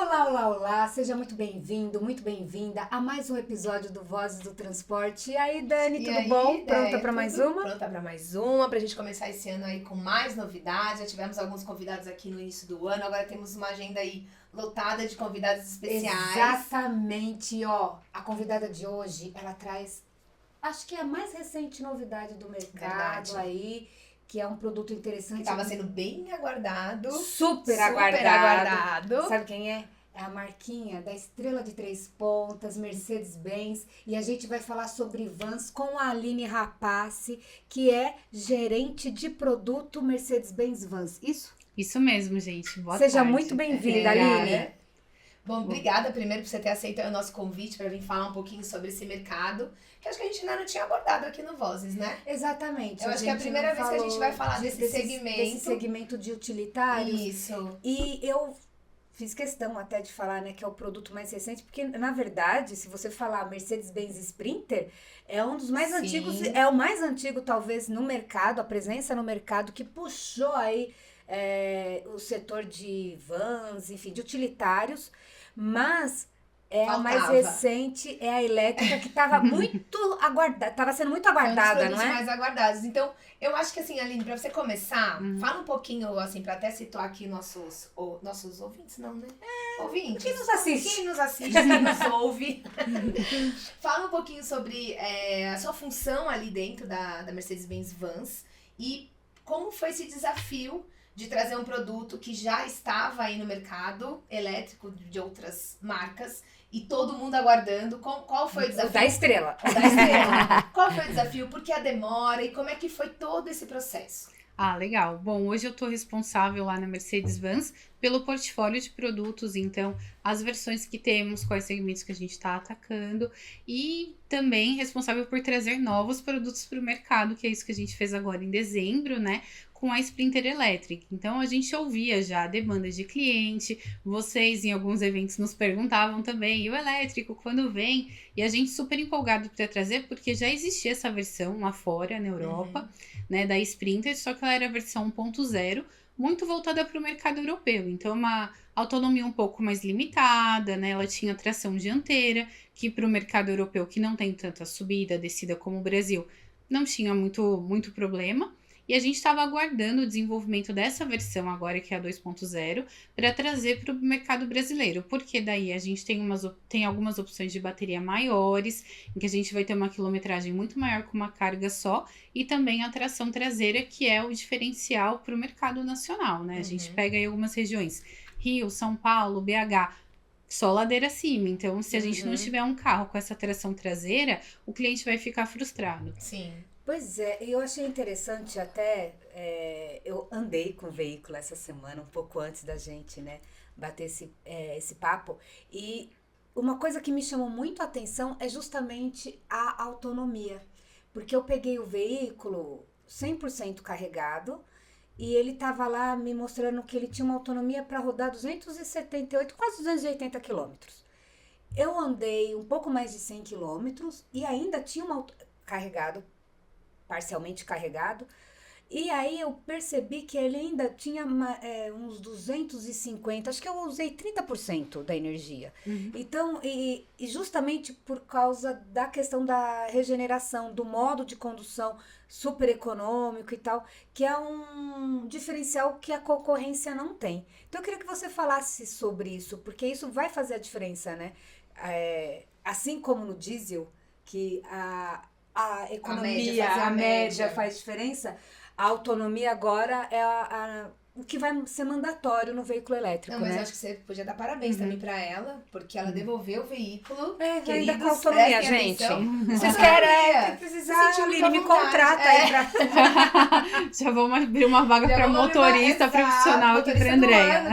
Olá, olá, olá, seja muito bem-vindo, muito bem-vinda a mais um episódio do Vozes do Transporte. E aí, Dani, tudo bom? Pronta para mais uma? Pronta para mais uma, pra gente começar esse ano aí com mais novidades. Já tivemos alguns convidados aqui no início do ano, agora temos uma agenda aí lotada de convidados especiais. Exatamente, ó, a convidada de hoje, ela traz, acho que é a mais recente novidade do mercado aí, que é um produto interessante. Que estava sendo bem aguardado. Super aguardado. Sabe quem é? É a marquinha da Estrela de Três Pontas, Mercedes-Benz. E a gente vai falar sobre vans com a Aline Rapace, que é gerente de produto Mercedes-Benz Vans. Isso? Isso mesmo, gente. Boa Seja tarde. muito bem-vinda, Aline. Bom, obrigada primeiro por você ter aceitado o nosso convite para vir falar um pouquinho sobre esse mercado, que acho que a gente ainda não tinha abordado aqui no Vozes, né? Exatamente. Eu acho que é a primeira vez que a gente vai falar desse segmento. Desse segmento de utilitários. Isso. E eu fiz questão até de falar, né, que é o produto mais recente, porque, na verdade, se você falar Mercedes-Benz Sprinter, é um dos mais antigos, é o mais antigo, talvez, no mercado, a presença no mercado, que puxou aí o setor de vans, enfim, de utilitários, mas a mais recente, é a elétrica, que estava muito aguardada, estava sendo muito aguardada, não é? Mais aguardados. Então, eu acho que assim, Aline, pra você começar, fala um pouquinho, assim, pra até situar aqui nossos ouvintes, não, né? Ouvintes. Quem nos assiste? Quem nos ouve. Fala um pouquinho sobre a sua função ali dentro da Mercedes-Benz Vans e como foi esse desafio de trazer um produto que já estava aí no mercado elétrico de outras marcas e todo mundo aguardando. Qual foi o desafio? O da Estrela. Qual foi o desafio? Por que a demora? E como é que foi todo esse processo? Ah, legal. Bom, hoje eu estou responsável lá na Mercedes-Benz pelo portfólio de produtos, então as versões que temos, quais segmentos que a gente está atacando e também responsável por trazer novos produtos para o mercado, que é isso que a gente fez agora em dezembro, né? Com a Sprinter Electric. Então a gente ouvia já demandas de cliente, vocês em alguns eventos nos perguntavam também, e o elétrico quando vem? E a gente super empolgado para trazer, porque já existia essa versão lá fora na Europa, né, da Sprinter, só que ela era a versão 1.0, muito voltada para o mercado europeu. Então uma autonomia um pouco mais limitada, né? Ela tinha tração dianteira, que para o mercado europeu, que não tem tanta subida, descida como o Brasil, não tinha muito problema. E a gente estava aguardando o desenvolvimento dessa versão agora, que é a 2.0, para trazer para o mercado brasileiro. Porque daí a gente tem algumas opções de bateria maiores, em que a gente vai ter uma quilometragem muito maior com uma carga só, e também a tração traseira, que é o diferencial para o mercado nacional, né? A gente pega aí algumas regiões, Rio, São Paulo, BH, só ladeira acima. Então, se a gente não tiver um carro com essa tração traseira, o cliente vai ficar frustrado. Sim. Pois é, eu achei interessante até, eu andei com o veículo essa semana, um pouco antes da gente, né, bater esse papo, e uma coisa que me chamou muito a atenção é justamente a autonomia, porque eu peguei o veículo 100% carregado, e ele estava lá me mostrando que ele tinha uma autonomia para rodar 278, quase 280 quilômetros. Eu andei um pouco mais de 100 quilômetros e ainda tinha parcialmente carregado, e aí eu percebi que ele ainda tinha uns 250, acho que eu usei 30% da energia. Então, e justamente por causa da questão da regeneração, do modo de condução super econômico e tal, que é um diferencial que a concorrência não tem. Então eu queria que você falasse sobre isso, porque isso vai fazer a diferença, né? Assim como no diesel, que a economia, a média faz diferença, a autonomia agora é o que vai ser mandatório no veículo elétrico, mas né? acho que você podia dar parabéns também pra ela, porque ela devolveu o veículo. Ainda com autonomia, gente. Vocês querem precisar, Aline, me contrata aí pra... Já vamos abrir uma vaga para motorista profissional aqui para Andréia.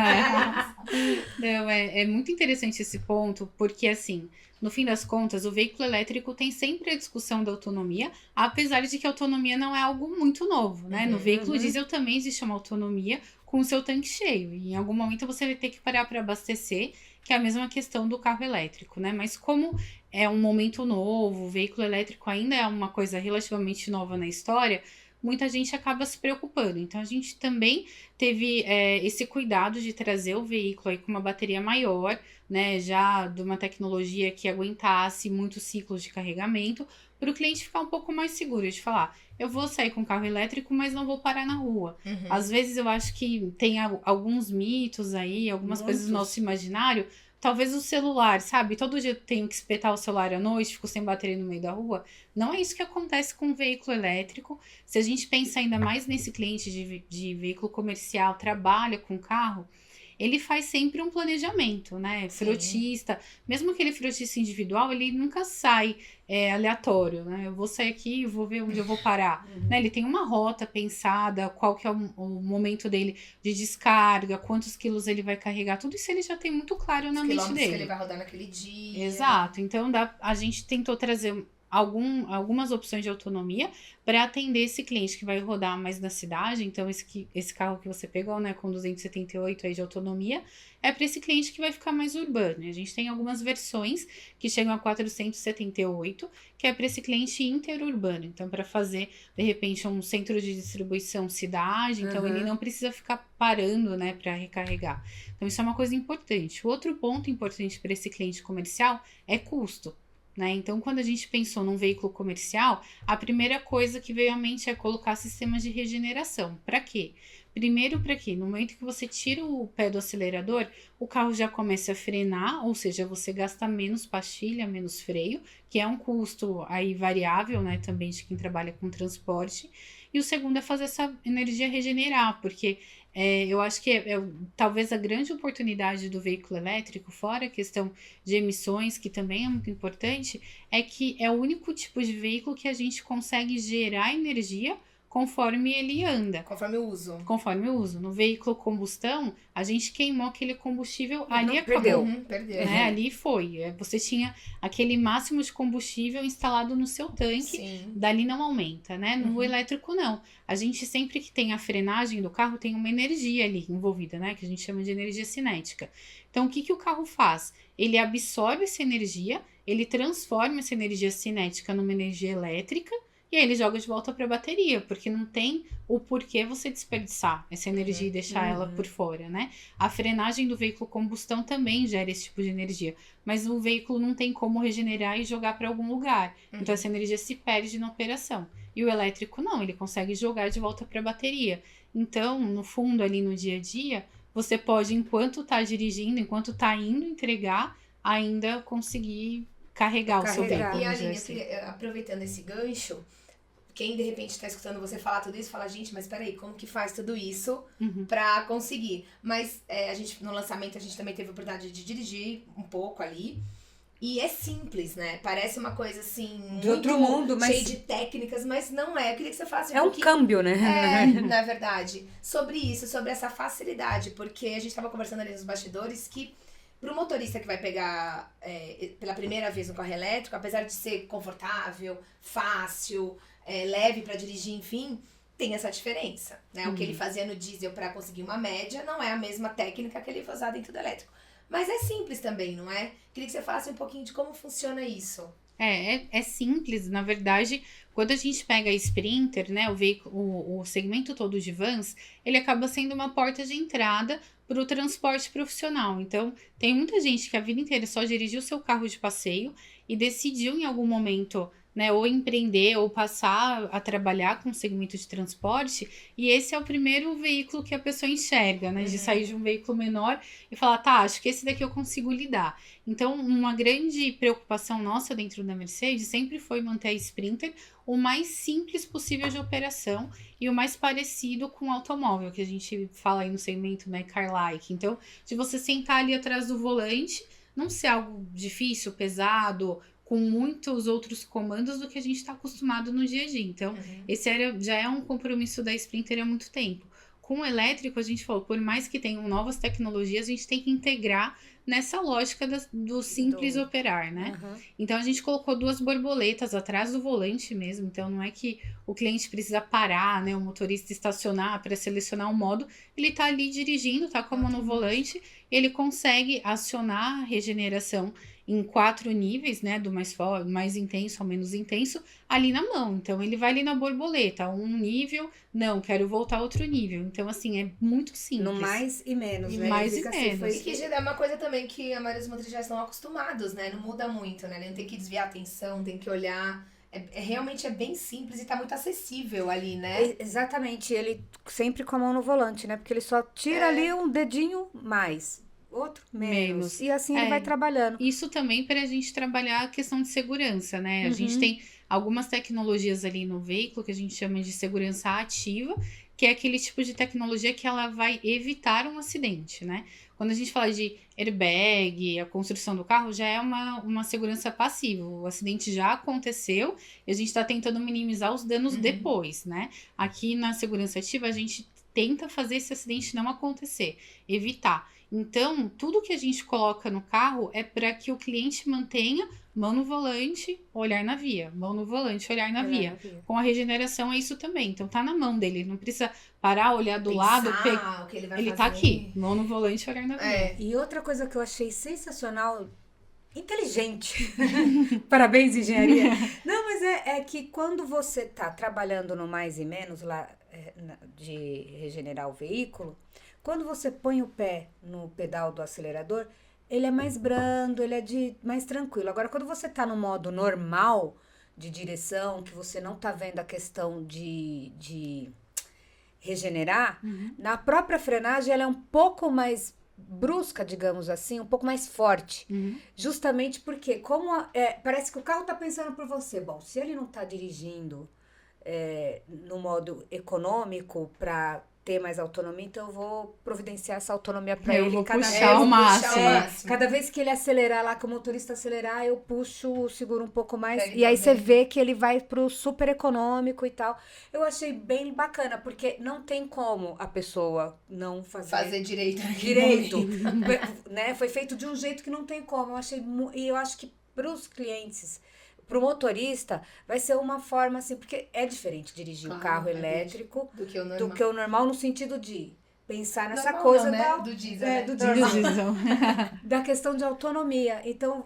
Não, é muito interessante esse ponto, porque assim, no fim das contas, o veículo elétrico tem sempre a discussão da autonomia, apesar de que a autonomia não é algo muito novo, né? No veículo diesel também existe uma autonomia com o seu tanque cheio, e em algum momento você vai ter que parar para abastecer, que é a mesma questão do carro elétrico, né? Mas como é um momento novo, o veículo elétrico ainda é uma coisa relativamente nova na história, muita gente acaba se preocupando. Então, a gente também teve esse cuidado de trazer o veículo aí com uma bateria maior, né, já de uma tecnologia que aguentasse muitos ciclos de carregamento, para o cliente ficar um pouco mais seguro de falar, eu vou sair com carro elétrico, mas não vou parar na rua. Às vezes eu acho que tem alguns mitos aí, algumas coisas do nosso imaginário. Talvez o celular, sabe? Todo dia eu tenho que espetar o celular à noite, fico sem bateria no meio da rua. Não é isso que acontece com o veículo elétrico. Se a gente pensa ainda mais nesse cliente de veículo comercial, trabalha com carro, ele faz sempre um planejamento, né? Frotista, mesmo aquele frotista individual, ele nunca sai aleatório, né? Eu vou sair aqui e vou ver onde eu vou parar. Né? Ele tem uma rota pensada, qual que é o momento dele de descarga, quantos quilos ele vai carregar, tudo isso ele já tem muito claro na mente dele. Que ele vai rodar naquele dia. Exato. Então, a gente tentou trazer algumas opções de autonomia para atender esse cliente que vai rodar mais na cidade. Então, esse carro que você pegou, né, com 278 aí de autonomia, é para esse cliente que vai ficar mais urbano. A gente tem algumas versões que chegam a 478, que é para esse cliente interurbano. Então, para fazer, de repente, um centro de distribuição cidade, então ele não precisa ficar parando, né, para recarregar. Então, isso é uma coisa importante. Outro ponto importante para esse cliente comercial é custo. Né? Então, quando a gente pensou num veículo comercial, a primeira coisa que veio à mente é colocar sistemas de regeneração. Para quê? Primeiro, para quê? No momento que você tira o pé do acelerador, o carro já começa a frenar, ou seja, você gasta menos pastilha, menos freio, que é um custo aí variável, né, também de quem trabalha com transporte. E o segundo é fazer essa energia regenerar, porque eu acho que talvez a grande oportunidade do veículo elétrico, fora a questão de emissões, que também é muito importante, é que é o único tipo de veículo que a gente consegue gerar energia conforme ele anda. Conforme o uso. Conforme o uso. No veículo combustão, a gente queimou aquele combustível, ali acabou. Perdeu. Né? Ali foi. Você tinha aquele máximo de combustível instalado no seu tanque, dali não aumenta, né? No elétrico, não. A gente sempre que tem a frenagem do carro, tem uma energia ali envolvida, né? Que a gente chama de energia cinética. Então, o que o carro faz? Ele absorve essa energia, ele transforma essa energia cinética numa energia elétrica, e aí ele joga de volta para a bateria, porque não tem o porquê você desperdiçar essa energia e deixar ela por fora, né? A frenagem do veículo combustão também gera esse tipo de energia, mas o veículo não tem como regenerar e jogar para algum lugar. Então essa energia se perde na operação. E o elétrico não, ele consegue jogar de volta para a bateria. Então, no fundo, ali no dia a dia, você pode, enquanto está dirigindo, enquanto está indo entregar, ainda conseguir carregar o seu veículo. E Aline, aproveitando esse gancho, quem de repente está escutando você falar tudo isso, fala, gente, mas peraí, como que faz tudo isso para conseguir? Mas no lançamento a gente também teve a oportunidade de dirigir um pouco ali. E é simples, né? Parece uma coisa assim, de outro mundo, mas cheia de técnicas, mas não é. Eu queria que você falasse um câmbio, né? Na verdade. Sobre isso, sobre essa facilidade, porque a gente estava conversando ali nos bastidores que para o motorista que vai pegar pela primeira vez um carro elétrico, apesar de ser confortável, fácil, leve para dirigir, enfim, tem essa diferença, né? O que ele fazia no diesel para conseguir uma média não é a mesma técnica que ele vai usar dentro do elétrico. Mas é simples também, não é? Queria que você falasse um pouquinho de como funciona isso. É simples, na verdade, quando a gente pega a Sprinter, né, o segmento todo de vans, ele acaba sendo uma porta de entrada para o transporte profissional. Então, tem muita gente que a vida inteira só dirigiu o seu carro de passeio e decidiu em algum momento, né, ou empreender ou passar a trabalhar com o segmento de transporte, e esse é o primeiro veículo que a pessoa enxerga, né, de sair de um veículo menor e falar, tá, acho que esse daqui eu consigo lidar. Então, uma grande preocupação nossa dentro da Mercedes sempre foi manter a Sprinter o mais simples possível de operação e o mais parecido com o automóvel, que a gente fala aí no segmento, né, car-like. Então, de você sentar ali atrás do volante, não ser algo difícil, pesado, com muitos outros comandos do que a gente está acostumado no dia a dia. Então, esse já é um compromisso da Sprinter há muito tempo. Com o elétrico, a gente falou, por mais que tenham novas tecnologias, a gente tem que integrar nessa lógica do simples operar, né? Então, a gente colocou 2 borboletas atrás do volante mesmo. Então, não é que o cliente precisa parar, né? O motorista estacionar para selecionar o modo. Ele tá ali dirigindo, tá com a mão no volante ele consegue acionar a regeneração em 4 níveis, né, do mais forte, mais intenso ao menos intenso, ali na mão. Então, ele vai ali na borboleta, um nível, não, quero voltar a outro nível. Então, assim, é muito simples. No mais e menos, né? Mais Ele e fica menos. E que é uma coisa também que a maioria dos motoristas já estão acostumados, né? Não muda muito, né? Não tem que desviar a atenção, tem que olhar. Realmente é bem simples e tá muito acessível ali, né? Exatamente, ele sempre com a mão no volante, né? Porque ele só tira ali um dedinho mais, outro menos. E assim ele vai trabalhando. Isso também para a gente trabalhar a questão de segurança, né? A gente tem algumas tecnologias ali no veículo que a gente chama de segurança ativa, que é aquele tipo de tecnologia que ela vai evitar um acidente, né? Quando a gente fala de airbag, a construção do carro, já é uma segurança passiva. O acidente já aconteceu e a gente está tentando minimizar os danos depois, né? Aqui na segurança ativa, a gente tenta fazer esse acidente não acontecer, evitar. Então, tudo que a gente coloca no carro é para que o cliente mantenha mão no volante, olhar na via. Mão no volante, olhar na via. Com a regeneração é isso também. Então, tá na mão dele. Ele não precisa parar, olhar do lado. O que ele vai fazer. Tá aqui. Mão no volante, olhar na via. E outra coisa que eu achei sensacional, inteligente. Parabéns, engenharia. Não, mas é que quando você tá trabalhando no mais e menos lá de regenerar o veículo, quando você põe o pé no pedal do acelerador, ele é mais brando, ele é mais tranquilo. Agora, quando você tá no modo normal de direção, que você não tá vendo a questão de regenerar, na própria frenagem ela é um pouco mais brusca, digamos assim, um pouco mais forte. Justamente porque, parece que o carro tá pensando por você. Bom, se ele não tá dirigindo no modo econômico para ter mais autonomia, então eu vou providenciar essa autonomia para ele. Eu vou puxar o máximo. Cada vez que ele acelerar lá, que o motorista acelerar, eu puxo o seguro um pouco mais. E aí você vê que ele vai pro super econômico e tal. Eu achei bem bacana, porque não tem como a pessoa não fazer direito. Né? Foi feito de um jeito que não tem como. E eu acho que pros clientes, pro motorista, vai ser uma forma assim, porque é diferente dirigir o carro elétrico do que o normal, no sentido de pensar nessa coisa do diesel. Do diesel. Da questão de autonomia. Então,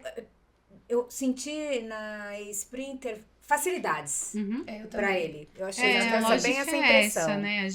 eu senti na Sprinter facilidades para ele. Eu achei bem essa impressão. Né?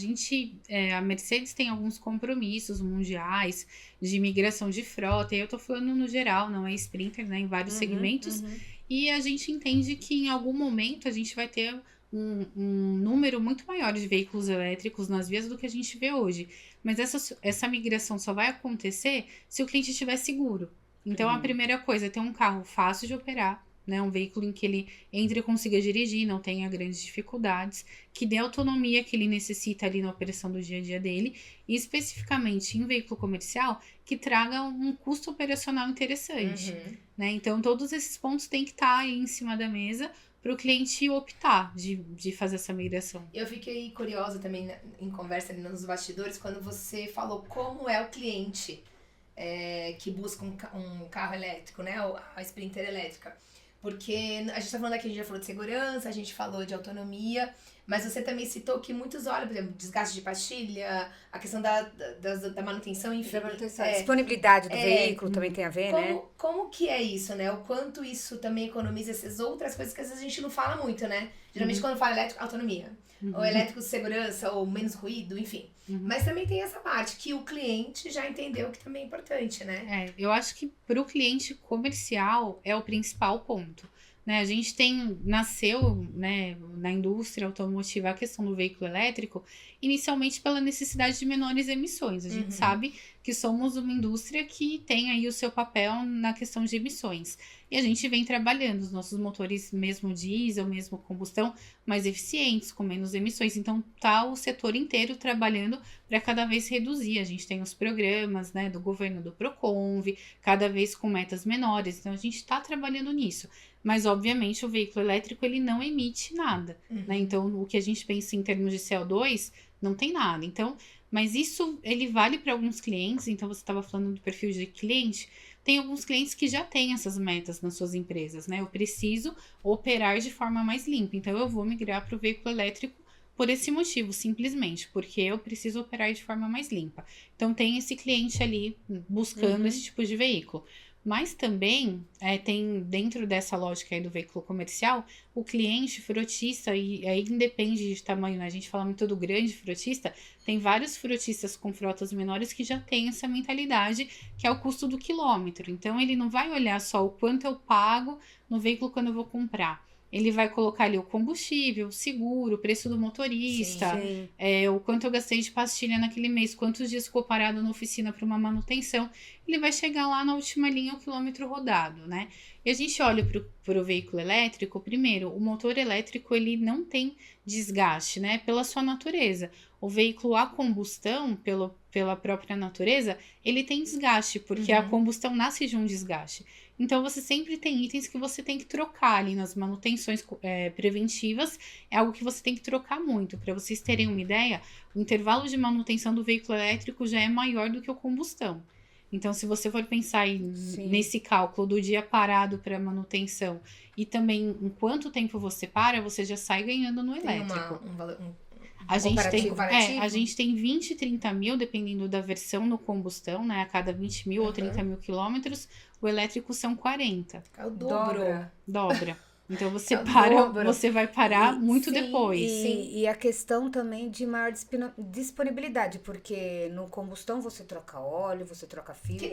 A Mercedes tem alguns compromissos mundiais de migração de frota, e eu tô falando no geral, não é Sprinter, né? Em vários segmentos. E a gente entende que em algum momento a gente vai ter um número muito maior de veículos elétricos nas vias do que a gente vê hoje. Mas essa migração só vai acontecer se o cliente estiver seguro. Então, a primeira coisa é ter um carro fácil de operar, né? Um veículo em que ele entre e consiga dirigir, não tenha grandes dificuldades, que dê a autonomia que ele necessita ali na operação do dia a dia dele, e especificamente em veículo comercial, que traga um custo operacional interessante, né? Então, todos esses pontos têm que estar aí em cima da mesa para o cliente optar de fazer essa migração. Eu fiquei curiosa também em conversa ali nos bastidores, quando você falou como é o cliente que busca um carro elétrico, né? A Sprinter elétrica. Porque a gente tá falando aqui, a gente já falou de segurança, a gente falou de autonomia, mas você também citou que muitos olham, por exemplo, desgaste de pastilha, a questão da manutenção, enfim. Da manutenção. Disponibilidade do veículo também tem a ver, né? Como que é isso, né? O quanto isso também economiza essas outras coisas que às vezes a gente não fala muito, né? Geralmente quando fala elétrico, autonomia. Ou elétrico, segurança, ou menos ruído, enfim. Mas também tem essa parte que o cliente já entendeu que também é importante, né? Eu acho que para o cliente comercial é o principal ponto. Né? A gente nasceu, né, na indústria automotiva a questão do veículo elétrico inicialmente pela necessidade de menores emissões. A gente sabe que somos uma indústria que tem aí o seu papel na questão de emissões. E a gente vem trabalhando os nossos motores, mesmo diesel, mesmo combustão, mais eficientes, com menos emissões. Então, tá o setor inteiro trabalhando para cada vez reduzir. A gente tem os programas, né, do governo do Proconv, cada vez com metas menores. Então, a gente está trabalhando nisso. Mas, obviamente, o veículo elétrico, ele não emite nada. Né? Então, o que a gente pensa em termos de CO2, não tem nada. Então, mas isso, ele vale para alguns clientes. Então, você estava falando do perfil de cliente. Tem alguns clientes que já têm essas metas nas suas empresas, né? Eu preciso operar de forma mais limpa. Então, eu vou migrar para o veículo elétrico por esse motivo, simplesmente, porque eu preciso operar de forma mais limpa. Então, tem esse cliente ali buscando esse tipo de veículo. Mas também tem, dentro dessa lógica aí do veículo comercial, o cliente frotista, e aí independe de tamanho, né? A gente fala muito do grande frotista, tem vários frotistas com frotas menores que já têm essa mentalidade, que é o custo do quilômetro. Então, ele não vai olhar só o quanto eu pago no veículo quando eu vou comprar. Ele vai colocar ali o combustível, o seguro, o preço do motorista, o quanto eu gastei de pastilha naquele mês, quantos dias ficou parado na oficina para uma manutenção. Ele vai chegar lá na última linha, o quilômetro rodado, né? E a gente olha para o veículo elétrico, primeiro, o motor elétrico ele não tem desgaste, né? Pela sua natureza. O veículo a combustão, pela própria natureza, ele tem desgaste, porque a combustão nasce de um desgaste. Então, você sempre tem itens que você tem que trocar ali nas manutenções preventivas. É algo que você tem que trocar muito. Para vocês terem uma ideia, o intervalo de manutenção do veículo elétrico já é maior do que o combustão. Então, se você for pensar nesse cálculo do dia parado para manutenção e também em quanto tempo você para, você já sai ganhando no elétrico. A gente tem 20, 30 mil, dependendo da versão no combustão, né? A cada 20 mil ou 30 mil quilômetros, o elétrico são 40. É o dobro. Dobra. Então você você vai parar muito depois. E a questão também de maior disponibilidade, porque no combustão você troca óleo, você troca filtro,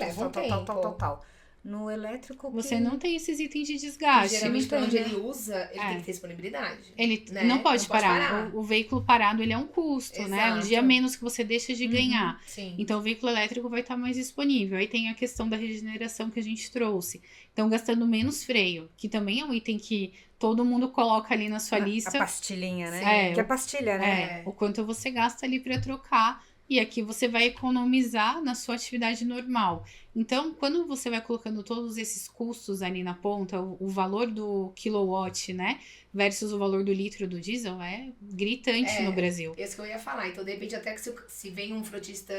tal. No elétrico... Você não tem esses itens de desgaste. E geralmente, para onde ele usa, ele tem que ter disponibilidade. Ele não pode parar. O veículo parado, ele é um custo, né? Um dia menos que você deixa de ganhar. Sim. Então, o veículo elétrico vai estar mais disponível. Aí tem a questão da regeneração que a gente trouxe. Então, gastando menos freio, que também é um item que todo mundo coloca ali na sua lista. A pastilhinha, né? Que é pastilha, né? O quanto você gasta ali para trocar. E aqui você vai economizar na sua atividade normal. Então, quando você vai colocando todos esses custos ali na ponta, o valor do kilowatt, né, versus o valor do litro do diesel é gritante no Brasil. Isso que eu ia falar. Então, de repente, até que se vem um frotista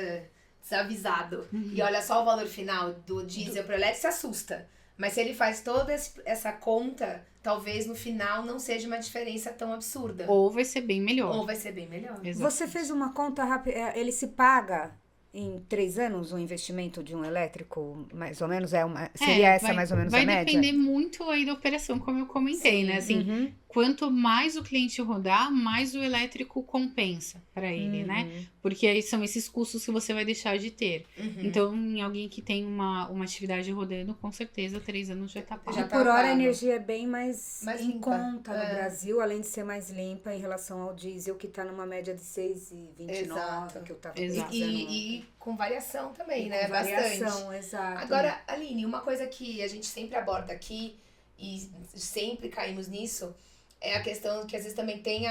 desavisado e olha só o valor final do diesel para o elétrico, se assusta. Mas se ele faz toda essa conta, talvez no final não seja uma diferença tão absurda. Ou vai ser bem melhor. Exatamente. Você fez uma conta rápida, ele se paga em 3 anos o investimento de um elétrico, mais ou menos? Seria essa mais ou menos a média? Vai depender muito aí da operação, como eu comentei, né? Assim, quanto mais o cliente rodar, mais o elétrico compensa para ele, né? Porque aí são esses custos que você vai deixar de ter. Então, em alguém que tem uma atividade rodando, com certeza 3 anos já tá pago. E por hora a energia é bem mais em conta no Brasil, além de ser mais limpa em relação ao diesel, que tá numa média de 6,29, que eu tava pensando. E com variação também, né? Com variação, bastante. exato. Agora, Aline, uma coisa que a gente sempre aborda aqui, e sempre caímos nisso, é a questão que às vezes também tem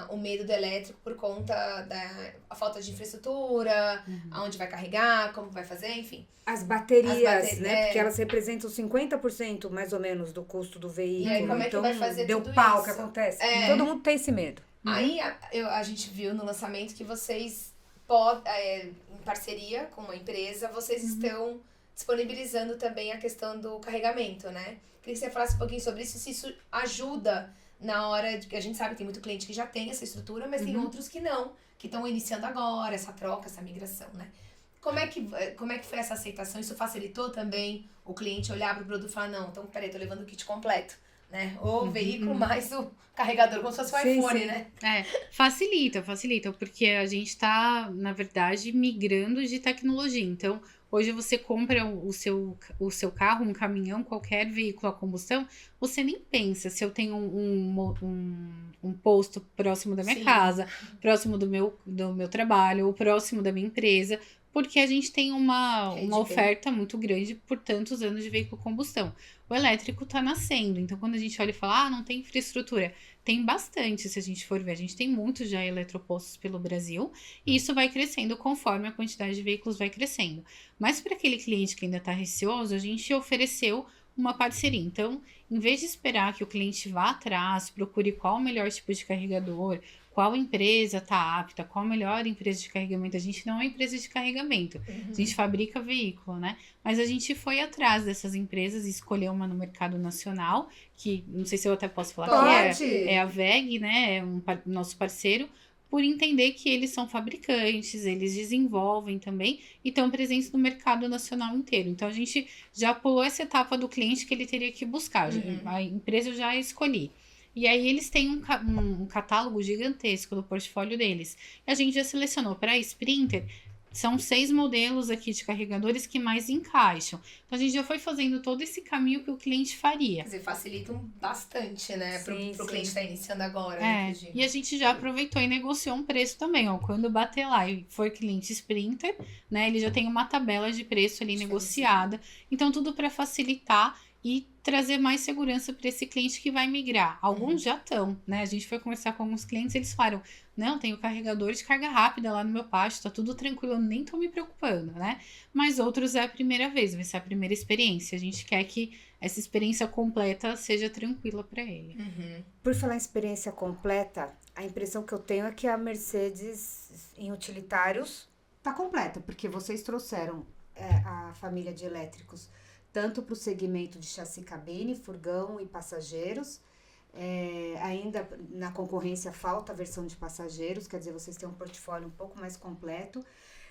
o medo do elétrico por conta da falta de infraestrutura, aonde vai carregar, como vai fazer, enfim. As baterias, né? Porque elas representam 50% mais ou menos do custo do veículo. E aí, como é que então, vai fazer deu tudo pau isso? que acontece. Todo mundo tem esse medo. Aí a gente viu no lançamento que vocês, em parceria com uma empresa, vocês estão disponibilizando também a questão do carregamento, né? Queria que você falasse um pouquinho sobre isso, se isso ajuda na hora de que a gente sabe que tem muito cliente que já tem essa estrutura, mas tem outros que não, que estão iniciando agora essa troca, essa migração, né? Como é que foi essa aceitação? Isso facilitou também o cliente olhar para o produto e falar, não, então peraí, tô levando o kit completo, né? Ou o veículo mais o carregador, como se fosse o iPhone, né? Facilita, porque a gente tá, na verdade, migrando de tecnologia. Então, hoje você compra o seu carro, um caminhão, qualquer veículo a combustão, você nem pensa se eu tenho um posto próximo da minha casa, próximo do meu trabalho, ou próximo da minha empresa, porque a gente tem uma oferta muito grande por tantos anos de veículo a combustão. O elétrico está nascendo, então quando a gente olha e fala, não tem infraestrutura, tem bastante, se a gente for ver. A gente tem muitos já eletropostos pelo Brasil, e isso vai crescendo conforme a quantidade de veículos vai crescendo. Mas para aquele cliente que ainda está receoso, a gente ofereceu uma parceria. Então, em vez de esperar que o cliente vá atrás, procure qual o melhor tipo de carregador, qual empresa está apta, qual a melhor empresa de carregamento. A gente não é uma empresa de carregamento, a gente fabrica veículo, né? Mas a gente foi atrás dessas empresas e escolheu uma no mercado nacional, que não sei se eu até posso falar que é a WEG, né? É nosso parceiro, por entender que eles são fabricantes, eles desenvolvem também e estão presentes no mercado nacional inteiro. Então, a gente já pulou essa etapa do cliente que ele teria que buscar. A empresa eu já escolhi. E aí, eles têm um catálogo gigantesco do portfólio deles. E a gente já selecionou para a Sprinter. São 6 modelos aqui de carregadores que mais encaixam. Então, a gente já foi fazendo todo esse caminho que o cliente faria. Quer dizer, facilitam bastante, né? Pro cliente que está iniciando agora. E a gente já aproveitou e negociou um preço também, ó. Quando bater lá e for cliente Sprinter, né? Ele já tem uma tabela de preço ali negociada. Então, tudo para facilitar e trazer mais segurança para esse cliente que vai migrar. Alguns já estão, né? A gente foi conversar com alguns clientes, eles falaram, não, tenho carregador de carga rápida lá no meu pátio, tá tudo tranquilo, eu nem tô me preocupando, né? Mas outros é a primeira vez, vai ser a primeira experiência. A gente quer que essa experiência completa seja tranquila para ele. Por falar em experiência completa, a impressão que eu tenho é que a Mercedes em utilitários tá completa, porque vocês trouxeram a família de elétricos tanto para o segmento de chassi cabine, furgão e passageiros. Ainda na concorrência falta a versão de passageiros, quer dizer, vocês têm um portfólio um pouco mais completo.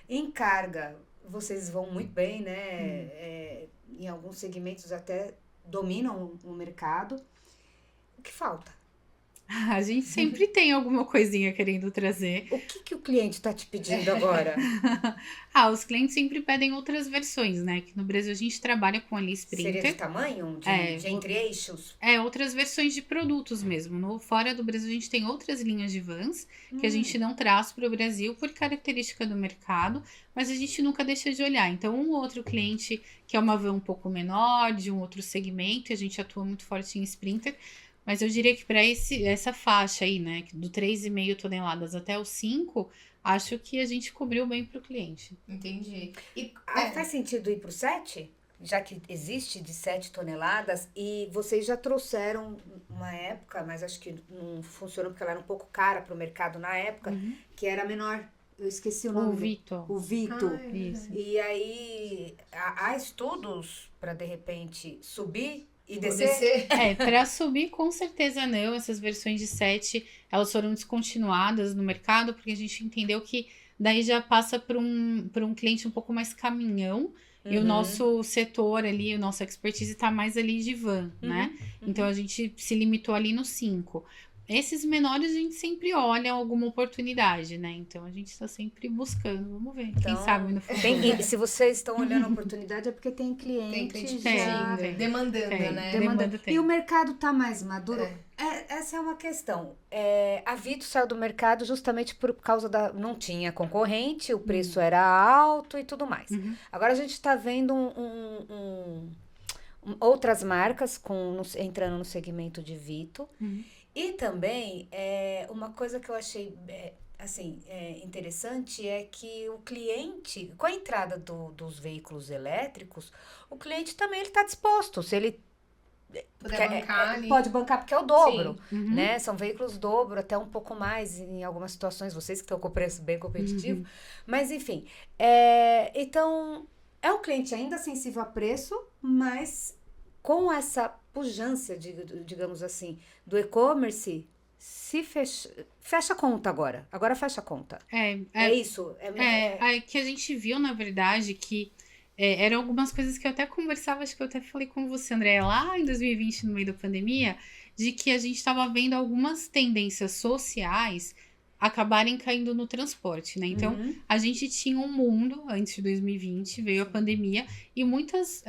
Em carga, vocês vão muito bem, né? Em alguns segmentos até dominam o mercado. O que falta? A gente sempre tem alguma coisinha querendo trazer. O que o cliente está te pedindo agora? Os clientes sempre pedem outras versões, né? Que no Brasil a gente trabalha com ali Sprinter. Seria de tamanho? De entre-eixos? Outras versões de produtos mesmo. Fora do Brasil a gente tem outras linhas de vans que a gente não traz para o Brasil por característica do mercado, mas a gente nunca deixa de olhar. Então, um outro cliente que é uma van um pouco menor, de um outro segmento, e a gente atua muito forte em Sprinter. Mas eu diria que para essa faixa aí, né, do 3,5 toneladas até os 5, acho que a gente cobriu bem para o cliente. Entendi. Faz sentido ir para o 7? Já que existe de 7 toneladas e vocês já trouxeram uma época, mas acho que não funcionou porque ela era um pouco cara para o mercado na época, que era menor. Eu esqueci o nome. O Vito. Isso. E aí, há estudos para, de repente, subir e descer? Para subir, com certeza não. Essas versões de 7, elas foram descontinuadas no mercado, porque a gente entendeu que daí já passa para um cliente um pouco mais caminhão, e o nosso setor ali, o nosso expertise está mais ali de van, né? Então, a gente se limitou ali no 5. Esses menores a gente sempre olha alguma oportunidade, né? Então a gente está sempre buscando, vamos ver, quem sabe no futuro. Se vocês estão olhando a oportunidade é porque tem cliente já demandando, né? Demandando tem. E o mercado está mais maduro? Essa é uma questão. A Vito saiu do mercado justamente por causa não tinha concorrente, o preço era alto e tudo mais. Agora a gente está vendo outras marcas entrando no segmento de Vito. E também, uma coisa que eu achei interessante é que o cliente, com a entrada dos veículos elétricos, o cliente também está disposto, se ele pode bancar porque é o dobro, né? São veículos dobro, até um pouco mais em algumas situações, vocês que estão com preço bem competitivo, mas enfim, então é um cliente ainda sensível a preço, mas com essa pujança, digamos assim, do e-commerce, se fecha a conta agora. Agora fecha a conta. É isso? Que a gente viu, na verdade, que eram algumas coisas que eu até conversava, acho que eu até falei com você, André, lá em 2020, no meio da pandemia, de que a gente estava vendo algumas tendências sociais acabarem caindo no transporte, né? Então, a gente tinha um mundo, antes de 2020, veio a pandemia, e muitos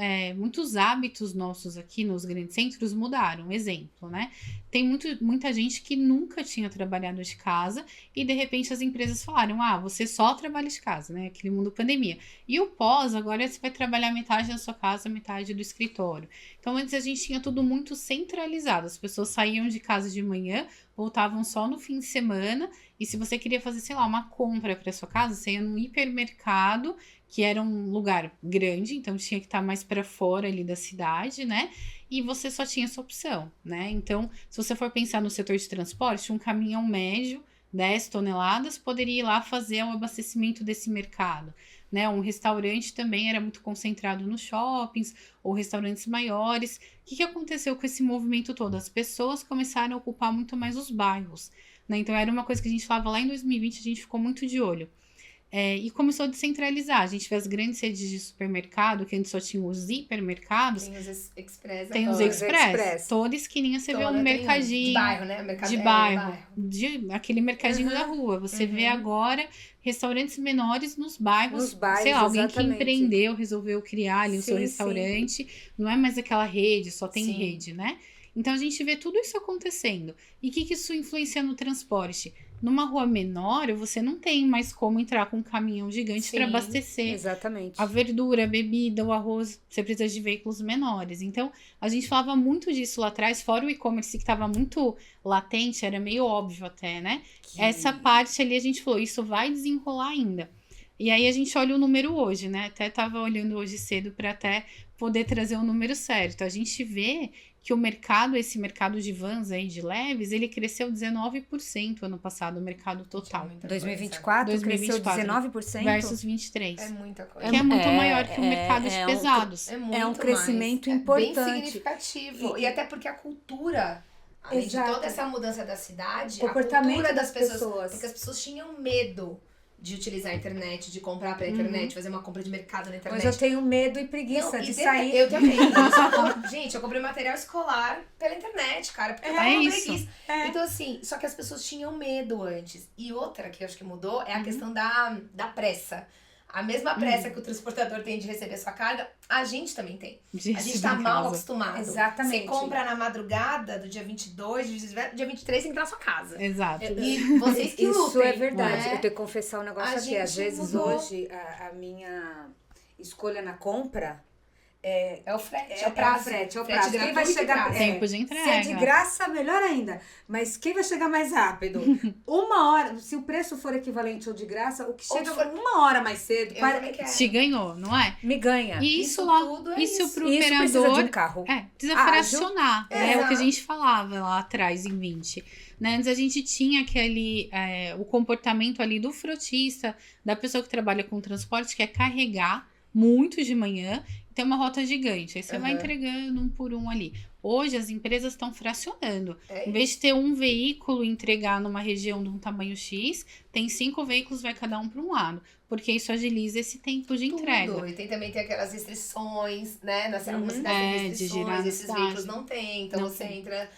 hábitos nossos aqui nos grandes centros mudaram. Exemplo, né? Tem muita gente que nunca tinha trabalhado de casa e, de repente, as empresas falaram, você só trabalha de casa, né? Aquele mundo pandemia. E o pós, agora você vai trabalhar metade da sua casa, metade do escritório. Então, antes a gente tinha tudo muito centralizado. As pessoas saíam de casa de manhã, voltavam só no fim de semana, e se você queria fazer, sei lá, uma compra para sua casa, você ia num hipermercado, que era um lugar grande, então tinha que estar mais para fora ali da cidade, né? E você só tinha essa opção, né? Então, se você for pensar no setor de transporte, um caminhão médio, 10 toneladas, poderia ir lá fazer o abastecimento desse mercado, né? Um restaurante também era muito concentrado nos shoppings ou restaurantes maiores. O que aconteceu com esse movimento todo? As pessoas começaram a ocupar muito mais os bairros, né? Então era uma coisa que a gente falava lá em 2020, a gente ficou muito de olho. E começou a descentralizar. A gente vê as grandes redes de supermercado, que antes só tinha os hipermercados. Tem os Express Tem os Express. Toda esquininha você vê um mercadinho. De bairro, né? De bairro. Aquele mercadinho da rua. Você vê agora restaurantes menores nos bairros. Sei lá, alguém que empreendeu, resolveu criar ali o seu restaurante. Não é mais aquela rede, só tem rede, né? Então a gente vê tudo isso acontecendo. E o que isso influencia no transporte? Numa rua menor, você não tem mais como entrar com um caminhão gigante para abastecer. Exatamente. A verdura, a bebida, o arroz, você precisa de veículos menores. Então, a gente falava muito disso lá atrás, fora o e-commerce que estava muito latente, era meio óbvio até, né? Essa parte ali a gente falou, isso vai desenrolar ainda. E aí a gente olha o número hoje, né? Até estava olhando hoje cedo para até poder trazer o número certo. A gente vê que o mercado, esse mercado de vans aí, de leves, ele cresceu 19% ano passado, o mercado total. 2024 cresceu 19%? Versus 23%. É muita coisa. Que é muito maior que o mercado de pesados. É um crescimento importante. É bem significativo. E até porque a cultura, além de toda essa mudança da cidade, a cultura das pessoas. Porque as pessoas tinham medo de utilizar a internet, de comprar pela internet, fazer uma compra de mercado na internet. Mas eu tenho medo e preguiça de sair. Eu também. Gente, eu comprei material escolar pela internet, cara, porque eu tava com preguiça. Então, assim, só que as pessoas tinham medo antes. E outra que eu acho que mudou é a questão da pressa. A mesma pressa que o transportador tem de receber sua carga, a gente também tem. A gente tá mal acostumado. Exatamente. Você compra na madrugada do dia 22, dia 23 tem que entrar na sua casa. Exato. E vocês que lutem. Isso é verdade. Né? Eu tenho que confessar um negócio aqui. Às vezes hoje, a minha escolha na compra é o frete, é o prazo. Quem vai chegar tempo de entrega. Se é de graça, melhor ainda. Mas quem vai chegar mais rápido? 1 hora, se o preço for equivalente ao de graça, o que chega 1 hora mais cedo, te ganhou, não é? Me ganha. E isso lá, isso pro operador precisa de um carro. Precisa fracionar. É o que a gente falava lá atrás em 20. Né? Antes a gente tinha aquele o comportamento ali do frotista, da pessoa que trabalha com transporte, que é carregar muito de manhã, tem uma rota gigante, aí você vai entregando um por um ali. Hoje as empresas estão fracionando. Em vez de ter um veículo entregar numa região de um tamanho X, tem 5 veículos, vai cada um para um lado. Porque isso agiliza esse tempo de entrega. E tem aquelas restrições, né? Algumas cidades têm restrições, esses veículos não tem. Então você entra...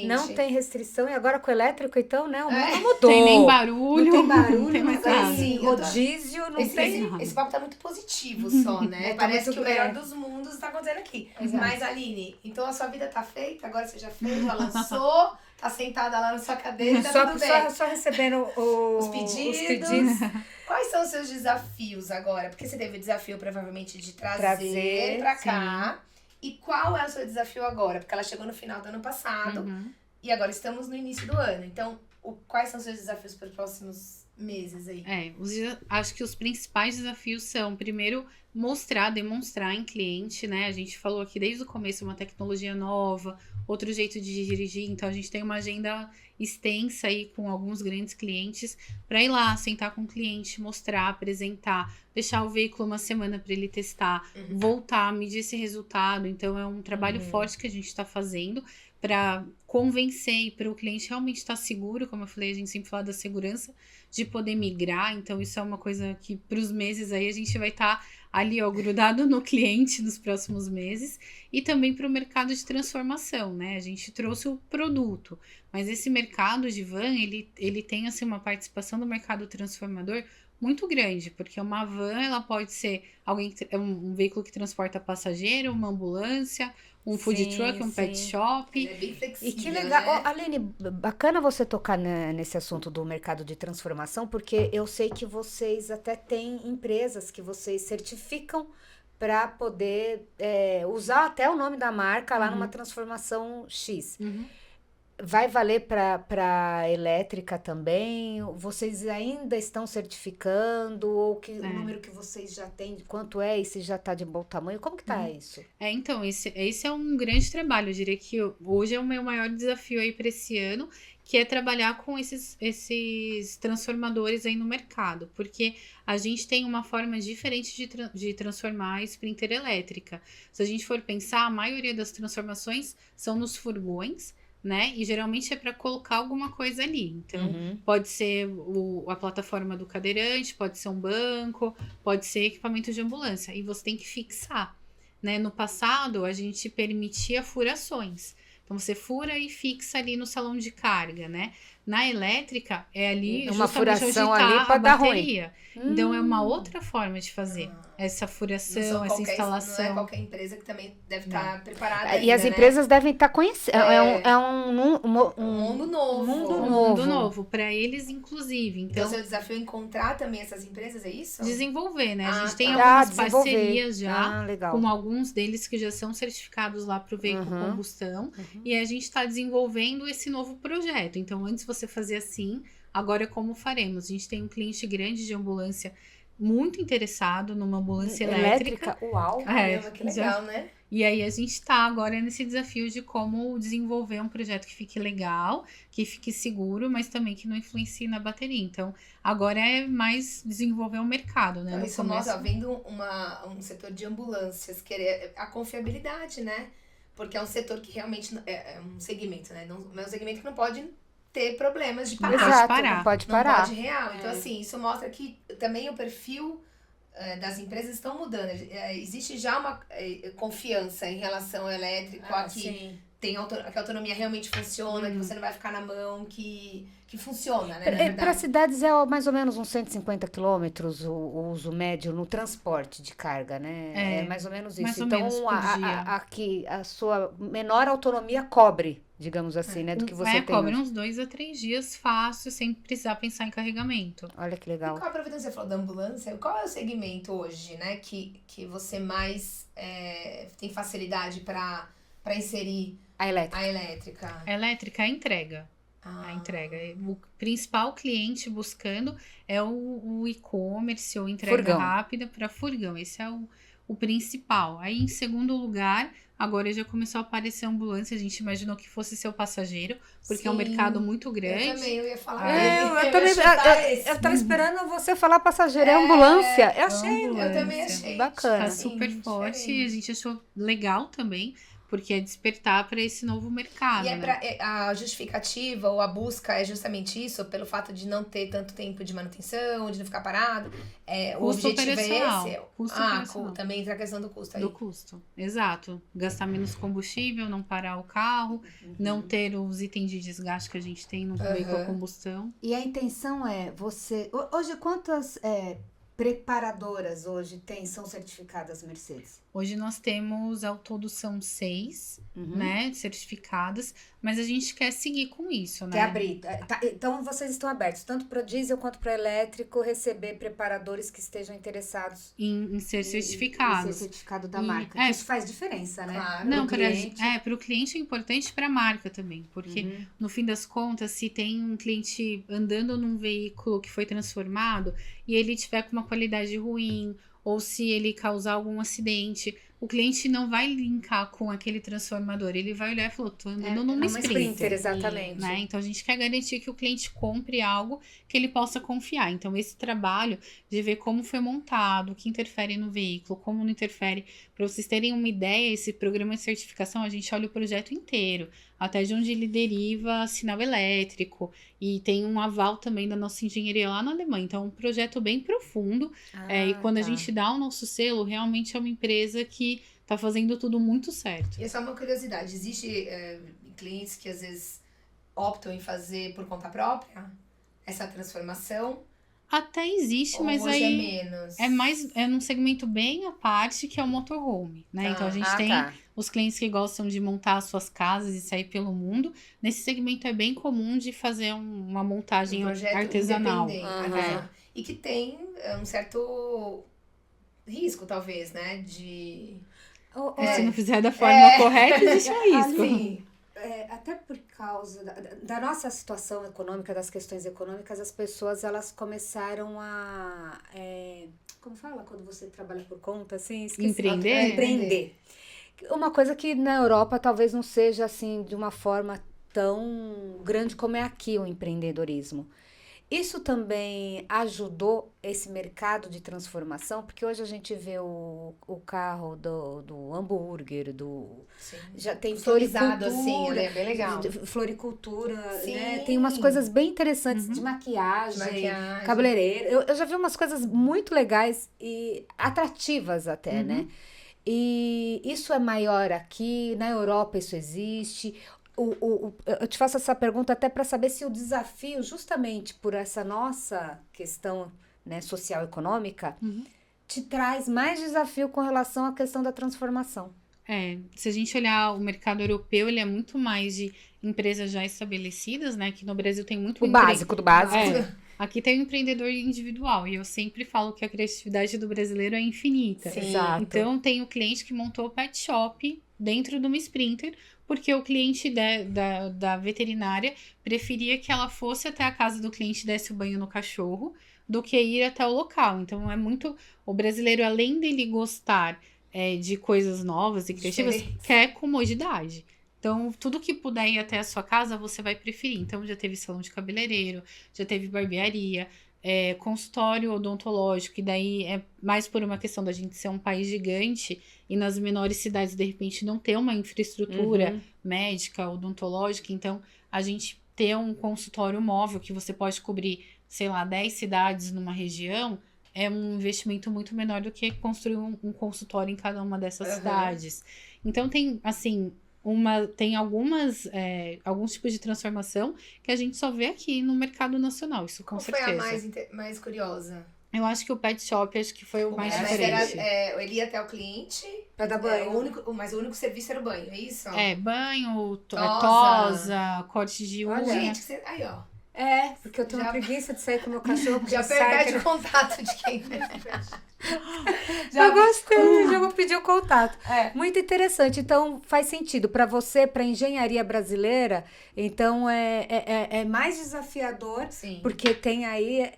Não tem restrição, e agora com o elétrico, então, né? O mundo mudou. Tem nem barulho. Não tem barulho, não tem assim, rodízio, não tem. Esse papo tá muito positivo só, né? Parece que o melhor dos mundos tá acontecendo aqui. Mas, Aline, então a sua vida tá feita, agora você já fez, já lançou, tá sentada lá na sua cadeira, tá tudo bem. Só recebendo os pedidos. Quais são os seus desafios agora? Porque você teve o desafio, provavelmente, de trazer pra cá. E qual é o seu desafio agora? Porque ela chegou no final do ano passado e agora estamos no início do ano. Então, quais são os seus desafios para os próximos meses aí? Acho que os principais desafios são, primeiro, demonstrar em cliente, né? A gente falou aqui desde o começo uma tecnologia nova, outro jeito de dirigir. Então, a gente tem uma agenda extensa aí com alguns grandes clientes para ir lá, sentar com o cliente, mostrar, apresentar, deixar o veículo uma semana para ele testar, voltar, medir esse resultado. Então, é um trabalho forte que a gente está fazendo para convencer e para o cliente realmente estar seguro, como eu falei, a gente sempre fala da segurança, de poder migrar. Então, isso é uma coisa que para os meses aí a gente vai estar ali, ó, grudado no cliente nos próximos meses, e também para o mercado de transformação, né? A gente trouxe o produto, mas esse mercado de van, ele tem, assim, uma participação do mercado transformador muito grande, porque uma van, ela pode ser um veículo que transporta passageiro, uma ambulância, um food truck, um pet shop. É bem flexível, e que legal, né? Aline, bacana você tocar nesse assunto do mercado de transformação, porque eu sei que vocês até têm empresas que vocês certificam para poder usar até o nome da marca lá numa transformação X. Vai valer para elétrica também? Vocês ainda estão certificando? Ou o número que vocês já têm, quanto é e se já está de bom tamanho? Como que tá isso? Então, esse é um grande trabalho. Eu diria que hoje é o meu maior desafio aí para esse ano, que é trabalhar com esses transformadores aí no mercado. Porque a gente tem uma forma diferente de transformar a sprinter elétrica. Se a gente for pensar, a maioria das transformações são nos furgões, né? E geralmente é para colocar alguma coisa ali. Então, Uhum. pode ser a plataforma do cadeirante, pode ser um banco, pode ser equipamento de ambulância. E você tem que fixar, né? No passado, a gente permitia furações. Então, você fura e fixa ali no salão de carga, né? Na elétrica, é ali Uma justamente onde furação está ali a pode dar ruim. bateria. Então, é uma outra forma de fazer essa Não furação, são essa não é instalação. qualquer empresa que também deve estar preparada E ainda, as né? empresas devem estar conhecendo. Um mundo novo. mundo Um novo. mundo novo, para eles, inclusive. Então, Então, seu desafio é encontrar também essas empresas, é isso? desenvolver, né? A gente tem tá. algumas Desenvolver. parcerias já, Legal. com alguns deles que já são certificados lá para o veículo Uhum. combustão, e a gente está desenvolvendo esse novo projeto. Então, antes você fazia assim, agora como faremos? A gente tem um cliente grande de ambulância muito interessado numa ambulância elétrica. Uau. Caramba, que já- legal, né? E aí a gente está agora nesse desafio de como desenvolver um projeto que fique legal, que fique seguro, mas também que não influencie na bateria. Então, agora é mais desenvolver o mercado, né? Então, No isso mostra, ó, vendo um setor de ambulâncias, querer a confiabilidade, né? Porque é um setor que realmente é um segmento, né? Não é um segmento que não pode ter problemas de Não parar. pode Exato, parar. não pode Não parar. pode real. Então, assim, isso mostra que também o perfil das empresas estão mudando. Existe já uma confiança em relação ao elétrico, a que sim. tem que a autonomia realmente funciona, que você não vai ficar na mão, que funciona, né? Na Para verdade. cidades é mais ou menos uns 150 quilômetros o uso médio no transporte de carga, né? É mais ou menos isso. mais ou Então, menos por dia. aqui, a sua menor autonomia cobre, digamos assim, né? Do que você tem cobre hoje. uns 2 a 3 dias fácil, sem precisar pensar em carregamento. Olha que E legal. aproveitando que você falou da ambulância, qual é o segmento hoje, né, que você mais tem facilidade para inserir A elétrica. a elétrica? A elétrica é a entrega. A entrega. O principal cliente buscando é o e-commerce ou entrega Furgão. rápida para furgão. Esse é o principal. Aí, em segundo lugar, agora já começou a aparecer ambulância. A gente imaginou que fosse seu passageiro, porque é um Sim, mercado muito grande. Eu também, eu ia falar Eu também. eu tava esperando você falar passageiro, é ambulância. Eu achei. Eu também achei. Bacana. Tá Sim, super forte e a diferente. gente achou legal também, porque é despertar para esse novo mercado. E né? a justificativa ou a busca é justamente isso, pelo fato de não ter tanto tempo de manutenção, de não ficar parado. O Custo objetivo operacional. é esse. Custo operacional. Também entra a questão do custo aí. Do custo, exato. Gastar menos combustível, não parar o carro, não ter os itens de desgaste que a gente tem no veículo a combustão. E a intenção é você. Hoje, quantas preparadoras hoje são certificadas Mercedes? Hoje nós temos, ao todo são 6, né, certificadas, mas a gente quer seguir com isso, né? Quer abrir. Então, vocês estão abertos, tanto para diesel quanto para elétrico, receber preparadores que estejam interessados Em ser em ser certificados. certificado da E- marca. é. Isso faz diferença, né? Claro. Não, Pro para cliente. o cliente é importante para a marca também, porque no fim das contas, se tem um cliente andando num veículo que foi transformado e ele tiver com uma qualidade ruim, ou se ele causar algum acidente, o cliente não vai linkar com aquele transformador, ele vai olhar e falar, tô andando numa Sprinter. exatamente. Né? Então a gente quer garantir que o cliente compre algo que ele possa confiar. Então esse trabalho de ver como foi montado, o que interfere no veículo, como não interfere, para vocês terem uma ideia, esse programa de certificação a gente olha o projeto inteiro, até de onde ele deriva sinal elétrico, e tem um aval também da nossa engenharia lá na Alemanha. Então é um projeto bem profundo. E quando a gente dá o nosso selo, realmente é uma empresa que tá fazendo tudo muito certo. E é só uma curiosidade, existe clientes que às vezes optam em fazer por conta própria essa transformação? Até existe, Ou mas hoje aí é menos? é num segmento bem à parte, que é o motorhome, né? Então a gente tem os clientes que gostam de montar as suas casas e sair pelo mundo. Nesse segmento é bem comum de fazer uma montagem projeto artesanal. independente. E que tem um certo risco, talvez, né? Se não fizer da forma correta, existe um risco. Assim, Até por causa da nossa situação econômica, das questões econômicas, as pessoas elas começaram a como fala quando você trabalha por conta, assim, esqueci. Empreender. Uma coisa que na Europa talvez não seja assim de uma forma tão grande como é aqui o empreendedorismo. Isso também ajudou esse mercado de transformação, porque hoje a gente vê o carro do hambúrguer, já tem Customizado, floricultura, assim, é bem legal. Floricultura, Sim. né? Tem umas coisas bem interessantes de maquiagem, cabeleireiro. Eu já vi umas coisas muito legais e atrativas até, né? E isso é maior aqui, na Europa isso existe. Eu te faço essa pergunta até para saber se o desafio, justamente por essa nossa questão, né, social e econômica, te traz mais desafio com relação à questão da transformação. Se a gente olhar o mercado europeu, ele é muito mais de empresas já estabelecidas, né? Que no Brasil tem muito... O básico do básico. Aqui tem o empreendedor individual, e eu sempre falo que a criatividade do brasileiro é infinita. Sim. Exato. Então, tem o cliente que montou o pet shop dentro de uma Sprinter, porque o cliente da veterinária preferia que ela fosse até a casa do cliente e desse o banho no cachorro, do que ir até o local. Então, é muito... O brasileiro, além dele gostar de coisas novas e criativas, quer comodidade. Então, tudo que puder ir até a sua casa, você vai preferir. Então, já teve salão de cabeleireiro, já teve barbearia, consultório odontológico, e daí é mais por uma questão da gente ser um país gigante e nas menores cidades, de repente, não ter uma infraestrutura médica, odontológica. Então, a gente ter um consultório móvel que você pode cobrir, sei lá, 10 cidades numa região, é um investimento muito menor do que construir um consultório em cada uma dessas cidades. Então, tem, assim... tem alguns tipos de transformação que a gente só vê aqui no mercado nacional, isso com certeza. Qual foi a mais curiosa? Eu acho que o pet shop foi o mais diferente. Ele ia até o cliente pra dar banho. Mas o único serviço era o banho, é isso? Banho, tosa, corte de unha. Gente, aí ó. Porque eu tenho uma preguiça de sair com o meu cachorro. Já perde o contato de quem Eu gostei, já vou pedir o contato. Muito interessante. Então, faz sentido. Para você, para a engenharia brasileira, então é mais desafiador, porque tem aí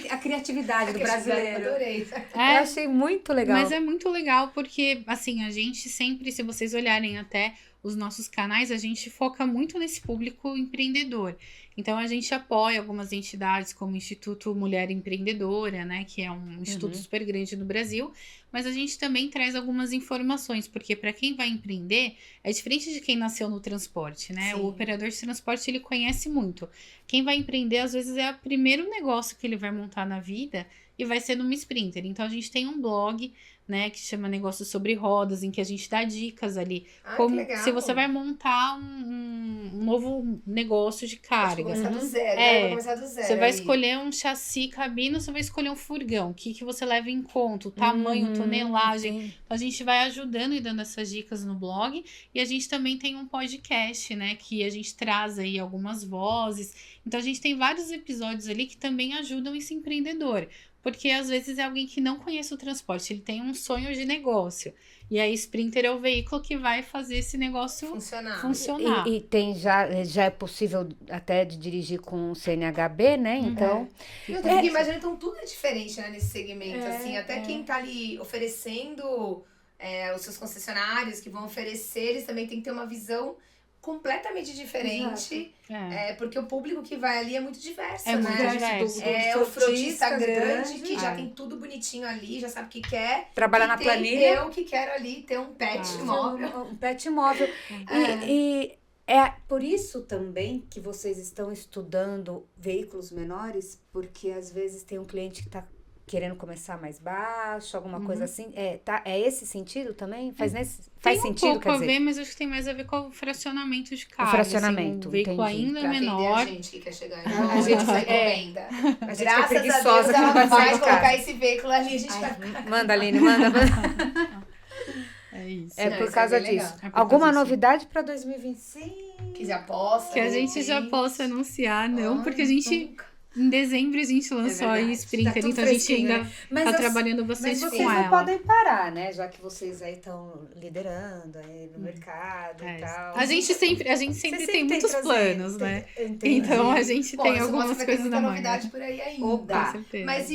a criatividade do brasileiro. Eu adorei. Eu achei muito legal. Mas é muito legal porque, assim, a gente sempre, se vocês olharem até os nossos canais, a gente foca muito nesse público empreendedor. Então, a gente apoia algumas entidades como o Instituto Mulher Empreendedora, né? Que é um instituto super grande no Brasil. Mas a gente também traz algumas informações, porque para quem vai empreender, é diferente de quem nasceu no transporte, né? Sim. O operador de transporte, ele conhece muito. Quem vai empreender, às vezes, é o primeiro negócio que ele vai montar na vida e vai ser numa Sprinter. Então, a gente tem um blog, né, que chama Negócios sobre Rodas, em que a gente dá dicas ali. Como se você vai montar um novo negócio de carga. Começar do zero, vai começar do zero. Você vai escolher um chassi cabine, você vai escolher um furgão. O que você leva em conta? O tamanho, tonelagem. Sim. Então, a gente vai ajudando e dando essas dicas no blog. E a gente também tem um podcast, né, que a gente traz aí algumas vozes. Então, a gente tem vários episódios ali que também ajudam esse empreendedor. Porque às vezes é alguém que não conhece o transporte, ele tem um sonho de negócio. E a Sprinter é o veículo que vai fazer esse negócio funcionar. E tem já é possível até de dirigir com CNHB, né? Então. Eu tenho que imaginar, então tudo é diferente, né, nesse segmento. Assim, até quem tá ali oferecendo os seus concessionários que vão oferecer, eles também têm que ter uma visão completamente diferente, porque o público que vai ali é muito diverso, né? Muito diverso. O frotista grande, que já tem tudo bonitinho ali, já sabe o que quer. Trabalhar na planilha. Eu que quero ali ter um pet móvel. Um pet móvel. E é por isso também que vocês estão estudando veículos menores, porque às vezes tem um cliente que está querendo começar mais baixo, alguma coisa assim. É esse sentido também? Faz sentido, um pouco a ver, mas acho que tem mais a ver com o fracionamento de carga. O fracionamento, assim, um veículo ainda pra menor. A gente que quer chegar. A gente só encomenda. A gente Graças é preguiçosa a Deus, que não ela vai vai colocar esse veículo ali, a gente vai... Manda, Aline, manda. É isso. Por causa disso. Alguma novidade para 2025? Que já possa. Que a gente já possa anunciar, porque a gente... Em dezembro a gente lançou a Sprinter, então a gente ainda tá trabalhando bastante com ela. Mas vocês não podem parar, né? Já que vocês aí estão liderando aí no mercado e tal. A gente sempre tem muitos planos, né? Então a gente tem algumas coisas na mão. Novidade por aí ainda. Com certeza. Mas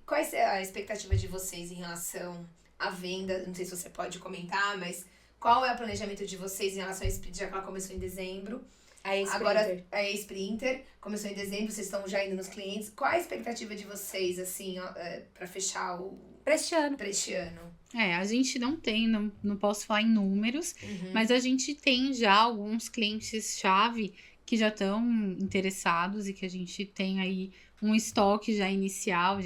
qual é a expectativa de vocês em relação à venda? Não sei se você pode comentar, mas qual é o planejamento de vocês em relação à Sprinter, já que ela começou em dezembro? Agora a Sprinter começou em dezembro, vocês estão já indo nos clientes. Qual a expectativa de vocês, assim, para fechar Pra este ano. pra este ano? A gente não tem, não posso falar em números, mas a gente tem já alguns clientes-chave que já estão interessados e que a gente tem aí um estoque já inicial.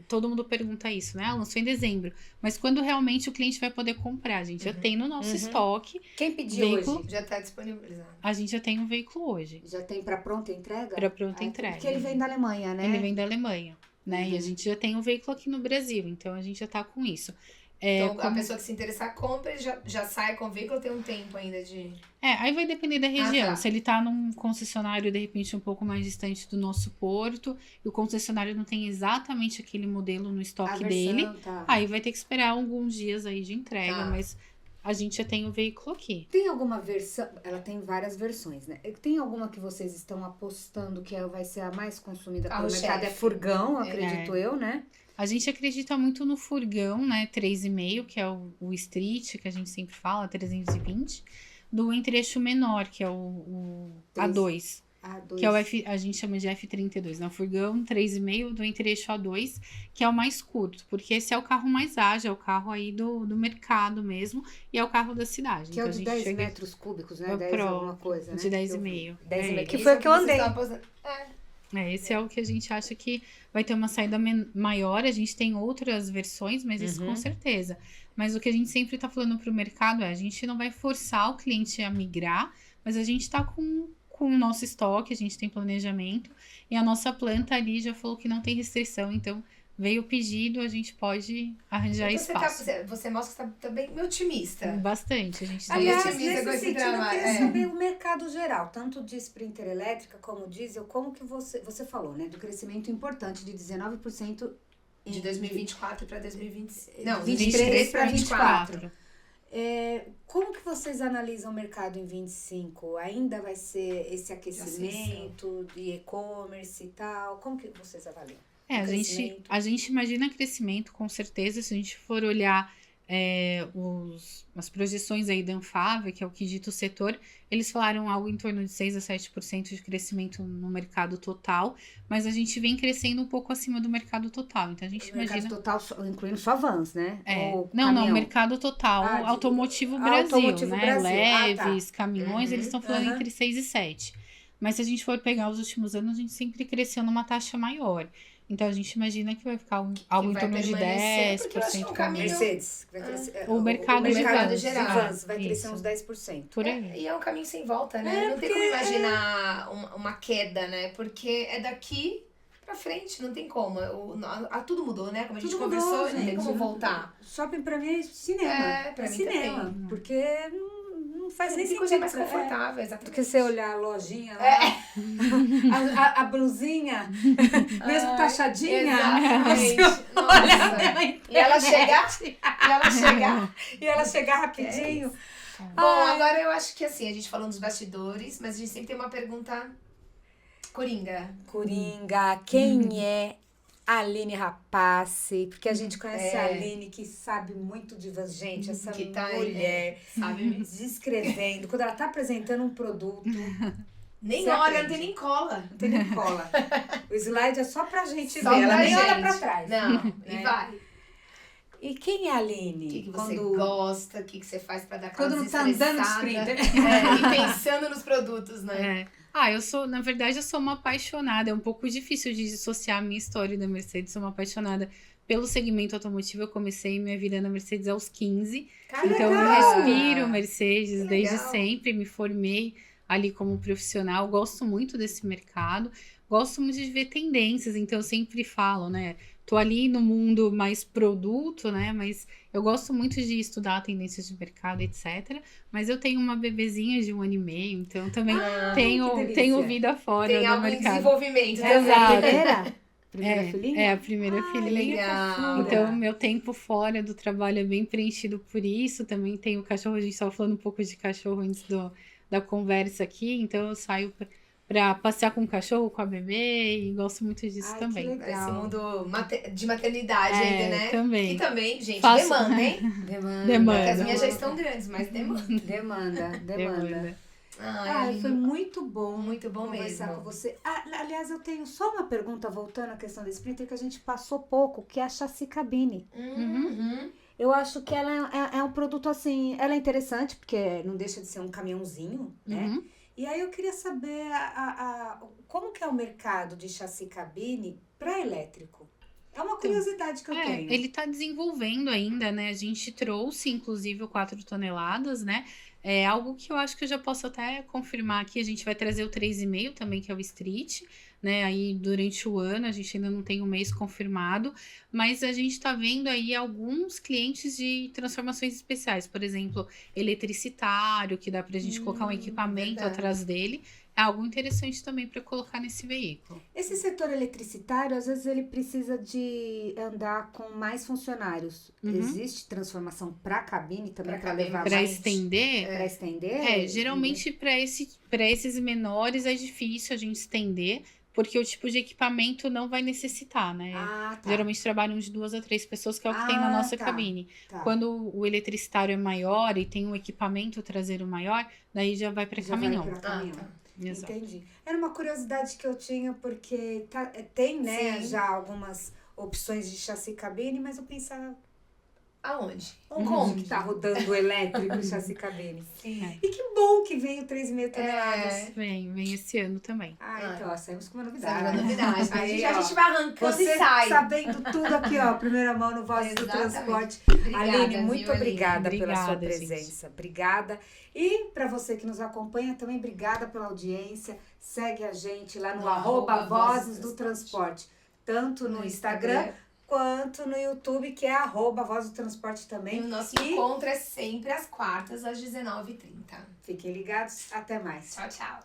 Todo mundo pergunta isso, né? Lançou em dezembro, mas quando realmente o cliente vai poder comprar? A gente já tem no nosso estoque. Quem pediu veículo, hoje? Já tá disponibilizado. A gente já tem um veículo hoje. Já tem pra pronta entrega? Pra pronta entrega. Porque ele vem da Alemanha, né? Ele vem da Alemanha, né? E a gente já tem um veículo aqui no Brasil, então a gente já tá com isso. Então, a pessoa que se interessar, compra, ele já sai com o veículo, tem um tempo ainda de... Aí vai depender da região. tá. Se ele tá num concessionário, de repente, um pouco mais distante do nosso porto, e o concessionário não tem exatamente aquele modelo no estoque dele, aí vai ter que esperar alguns dias aí de entrega, mas a gente já tem o veículo aqui. Tem alguma versão, ela tem várias versões, né? Tem alguma que vocês estão apostando que vai ser a mais consumida pelo mercado? É furgão, acredito eu, né? A gente acredita muito no furgão, né, 3,5, que é o street, que a gente sempre fala, 320, do entre-eixo menor, que é o A2, que é a gente chama de F32, né, o furgão 3,5 do entre-eixo A2, que é o mais curto, porque esse é o carro mais ágil, é o carro aí do mercado mesmo, e é o carro da cidade. Que então, é o de 10 metros cúbicos, né, 10 alguma coisa, né? De 10,5. 10,5, que foi o que eu andei. Esse é o que a gente acha que vai ter uma saída maior. A gente tem outras versões, mas isso com certeza. Mas o que a gente sempre tá falando pro mercado a gente não vai forçar o cliente a migrar, mas a gente tá com o nosso estoque, a gente tem planejamento, e a nossa planta ali já falou que não tem restrição, então veio o pedido, a gente pode arranjar espaço. Você mostra que tá bem otimista. Bastante, a gente tá Aliás, otimista com nesse esse sentido, eu trabalho. queria saber o mercado geral, tanto de Sprinter elétrica como diesel, como que você falou, né, do crescimento importante de 19% de 2024 para 2025. Não, 23 para 24. Como que vocês analisam o mercado em 25? Ainda vai ser esse aquecimento de e-commerce e tal? Como que vocês avaliam? A gente imagina crescimento, com certeza, se a gente for olhar as projeções aí da Anfávia, que é o que dita o setor, eles falaram algo em torno de 6 a 7% de crescimento no mercado total, mas a gente vem crescendo um pouco acima do mercado total, então a gente imagina... Mercado total, incluindo só vans, né? Não, mercado total, automotivo Brasil, né? Leves, caminhões, eles estão falando entre 6 e 7. Mas se a gente for pegar os últimos anos, a gente sempre cresceu numa taxa maior. Então, a gente imagina que vai ficar algo em torno de 10%. Mercedes. O mercado geral vai crescer uns 10%. Por aí. E é um caminho sem volta, né? Não tem como imaginar uma queda, né? Porque é daqui pra frente, não tem como. Tudo mudou, né? Como a gente conversou, não tem como voltar. Shopping pra mim é cinema. Pra mim cinema. também. Porque não faz nem sentido. Coisa mais confortável, exatamente. Porque você olhar a lojinha lá, a blusinha, mesmo taxadinha. Exatamente. Nossa. E ela chegar rapidinho. Bom, agora eu acho que assim, a gente falou nos bastidores, mas a gente sempre tem uma pergunta coringa. Quem é a Aline Rapace? Porque a gente conhece a Aline, que sabe muito de vans. Gente, essa que tá mulher sabe mesmo. Descrevendo. Quando ela tá apresentando um produto... Nem olha, não tem nem cola. Não tem nem cola. O slide é só pra gente só ver. Ela nem gente. olha pra trás. Não, e vai. E quem é a Aline? O que você gosta, o que você faz pra dar aquela quando não tá andando de sprinter. E pensando nos produtos, né? Na verdade, eu sou uma apaixonada. É um pouco difícil de dissociar a minha história da Mercedes. Sou uma apaixonada pelo segmento automotivo. Eu comecei minha vida na Mercedes aos 15. Então, eu respiro Mercedes desde sempre. Me formei ali como profissional. Gosto muito desse mercado. Gosto muito de ver tendências. Então, eu sempre falo, né? Tô ali no mundo mais produto, né? Mas eu gosto muito de estudar tendências de mercado, etc. Mas eu tenho uma bebezinha de 1 ano e meio, então também tenho vida fora do mercado. Tem desenvolvimento. Exato. Primeira filhinha? É a primeira filhinha. Legal. Então, meu tempo fora do trabalho é bem preenchido por isso. Também tenho cachorro, a gente estava falando um pouco de cachorro antes da conversa aqui. Então, eu saio pra passear com o cachorro, com a bebê, e gosto muito disso também. Que legal. Esse mundo de maternidade ainda, né? Também. E também, gente, demanda, hein? Demanda. Porque as minhas já estão grandes, mas demanda. Demanda. Aline, foi muito bom. muito bom conversar mesmo. com você. Aliás, eu tenho só uma pergunta, voltando à questão da Sprinter, que a gente passou pouco, que é a chassi cabine. Eu acho que ela é um produto, assim, ela é interessante, porque não deixa de ser um caminhãozinho, né? E aí eu queria saber como que é o mercado de chassi cabine para elétrico. É uma curiosidade que eu tenho. Ele está desenvolvendo ainda, né? A gente trouxe, inclusive, o 4 toneladas, né? É algo que eu acho que eu já posso até confirmar aqui. A gente vai trazer o 3,5 também, que é o Street, né? Aí, durante o ano, a gente ainda não tem um mês confirmado, mas a gente está vendo aí alguns clientes de transformações especiais. Por exemplo, eletricitário, que dá pra gente colocar um equipamento verdade. atrás dele. É algo interessante também para colocar nesse veículo. Esse setor eletricitário, às vezes, ele precisa de andar com mais funcionários. Existe transformação para cabine também, para levar Para mais? estender? Para estender? Geralmente para esses menores é difícil a gente estender, porque o tipo de equipamento não vai necessitar, né? Tá. Geralmente trabalham de 2 a 3 pessoas, que é o que tem na nossa cabine. Tá. Quando o eletricitário é maior e tem um equipamento traseiro maior, daí já vai para caminhão. Vai pra caminhão. Tá. Exato. Entendi. Era uma curiosidade que eu tinha, porque tem, né, Sim. já algumas opções de chassi cabine, mas eu pensava, Aonde? como que tá rodando o elétrico o chassi cabine? Sim. E que bom que vem o 3,5 toneladas. Vem esse ano também. Então, ó, saímos com uma Sabe a novidade. novidade. Aí, a ó, gente vai arrancando Você e sai. sabendo tudo aqui, ó, primeira mão no Voz do Exatamente. Transporte. Obrigada, Aline, viu, muito Aline? obrigada pela sua Obrigada, gente. presença. Obrigada. E para você que nos acompanha, também obrigada pela audiência. Segue a gente lá no @ Vozes do Transporte, tanto no Instagram quanto no YouTube, que é @ Voz do Transporte E também. o nosso encontro é sempre às quartas, às 19h30. Fiquem ligados. Até mais. Tchau, tchau.